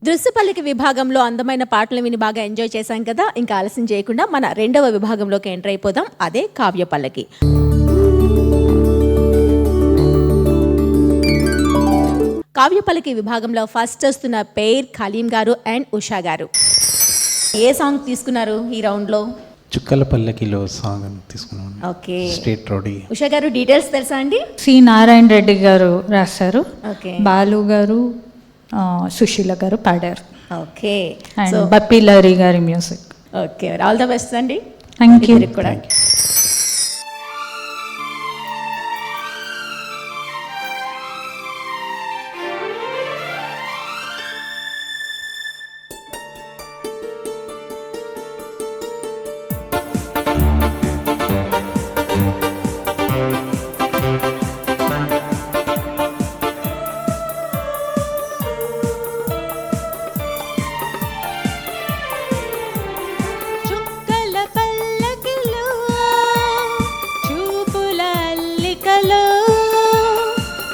దృశ్యపల్లికి విభాగంలో అందమైన పాటలు విని బాగా ఎంజాయ్ చేశాం కదా. ఇంకా ఆలస్యం చేయకుండా మన రెండవ విభాగంలోకి ఎంటర్ అయిపోదాం. అదే కావ్య పల్లకి. కావ్య పల్లకి విభాగంలో ఫస్ట్ వస్తున్న పేర్ ఖలీం గారు అండ్ ఉషా గారు. ఏ సాంగ్ తీసుకున్నారు ఈ రౌండ్ లో? చుక్కల పల్లకిలో సాంగ్ తీసుకున్నాను. Okay, state రోడీ. ఉషా గారు డీటెయిల్స్ తెలుసా అండి? సి నారాయణ రెడ్డి గారు రాశారు, ఓకే, బాలు గారు సుశీల గారు పాడారు. ఓకే, అండ్ బప్పి లహరి గారి music. Okay, all the best అండి. థ్యాంక్ యూ కూడా.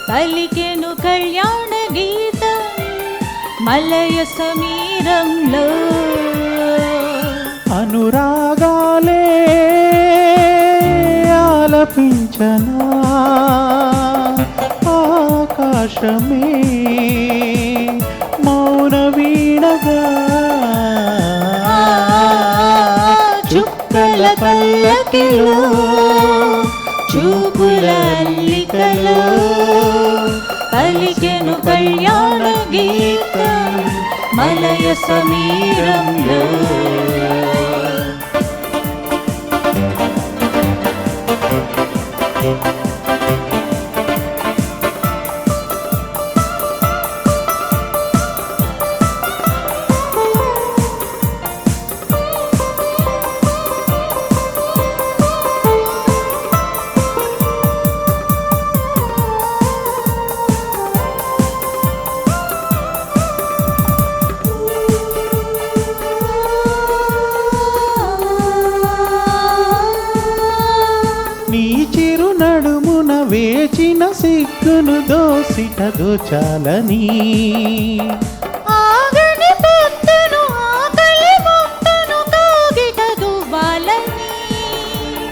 పలికెను కళ్యాణ గీతం మలయ సమీరంలో, అనురాగాలే ఆలపించనా ఆకాశమే మౌన వీణగా, చుక్కల పల్లకిలో చూపుల అల్లికలో పలికెను కళ్యాణ గీతం మలయ సమీరంలో. వేచిన సిగ్గును దోసిట దోచాలని, ఆగని పొత్తును ఆకలి ముట్టును కాగిట దువ్వాలని,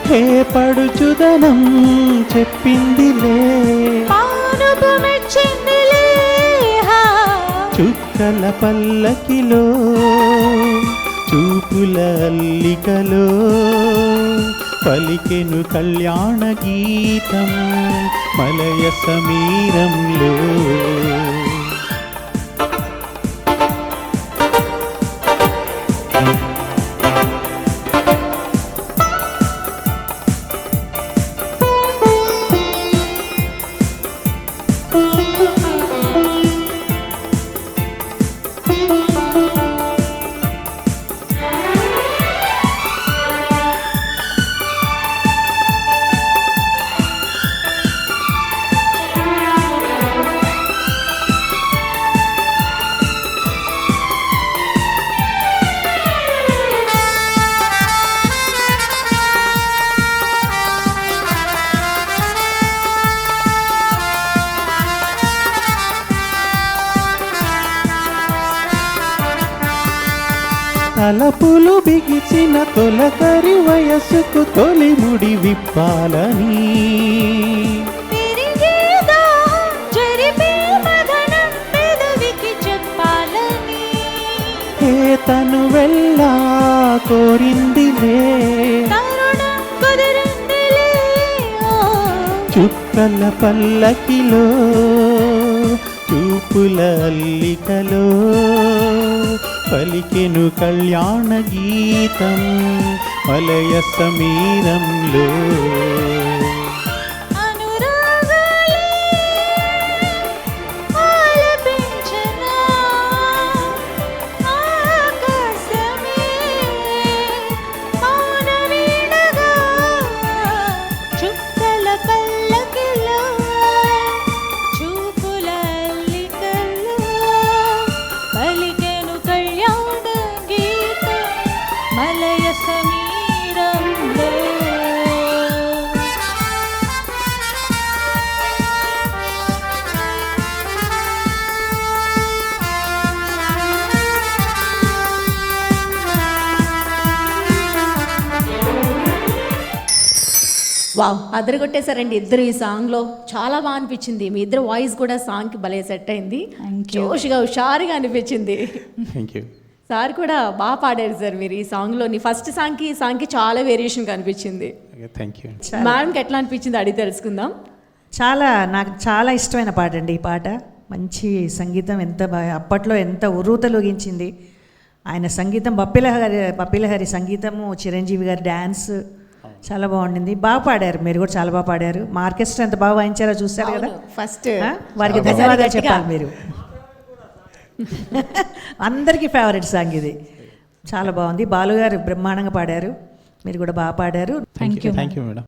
హే పడుచుదనం చెప్పిందిలే పానుపు మెచ్చిందిలే, చుక్కల పల్లకిలో చూపుల అల్లికలో పలికెను కళ్యాణ గీతం మలయ సమీరంలో. తలపులు బిగిసిన తొలకరి వయసుకు తొలి ముడి విప్పాలని, హే తను వెళ్ళా కోరిందిలే, చుక్కల పల్లకిలో చూపుల అల్లికలో పలికెను కళ్యాణ గీతం మలయ సమీరంలో. వావ్, అదరగొట్టేశారండి ఇద్దరు ఈ సాంగ్లో. చాలా బాగా అనిపించింది. మీ ఇద్దరు వాయిస్ కూడా సాంగ్కి భలే సెట్ అయింది. Thank you. జోష్గా హుషారుగా అనిపించింది. Thank you. సార్ కూడా బాగా పాడారు సార్ మీరు ఈ సాంగ్లోని. ఫస్ట్ సాంగ్కి ఈ సాంగ్కి చాలా వేరియేషన్ కనిపించింది. Thank you. మేడంకి ఎట్లా అనిపించింది అడిగి తెలుసుకుందాం. నాకు చాలా ఇష్టమైన పాట అండి ఈ పాట. మంచి సంగీతం, ఎంత బాగా అప్పట్లో ఎంత ఉర్రూతలూగించింది. ఆయన సంగీతం, బప్పిలహరి సంగీతము, చిరంజీవి గారి డ్యాన్స్ చాలా బాగుండింది. బాగా పాడారు, మీరు కూడా చాలా బాగా పాడారు. మా ఆర్కెస్ట్రా ఎంత బాగా వాయించారో చూశారు కదా. ఫస్ట్ వారికి ధన్యవాదాలు చెప్పాలి మీరు. అందరికీ ఫేవరెట్ సాంగ్ ఇది. చాలా బాగుంది. బాలుగారు బ్రహ్మాండంగా పాడారు, మీరు కూడా బాగా పాడారు. Thank you thank you madam.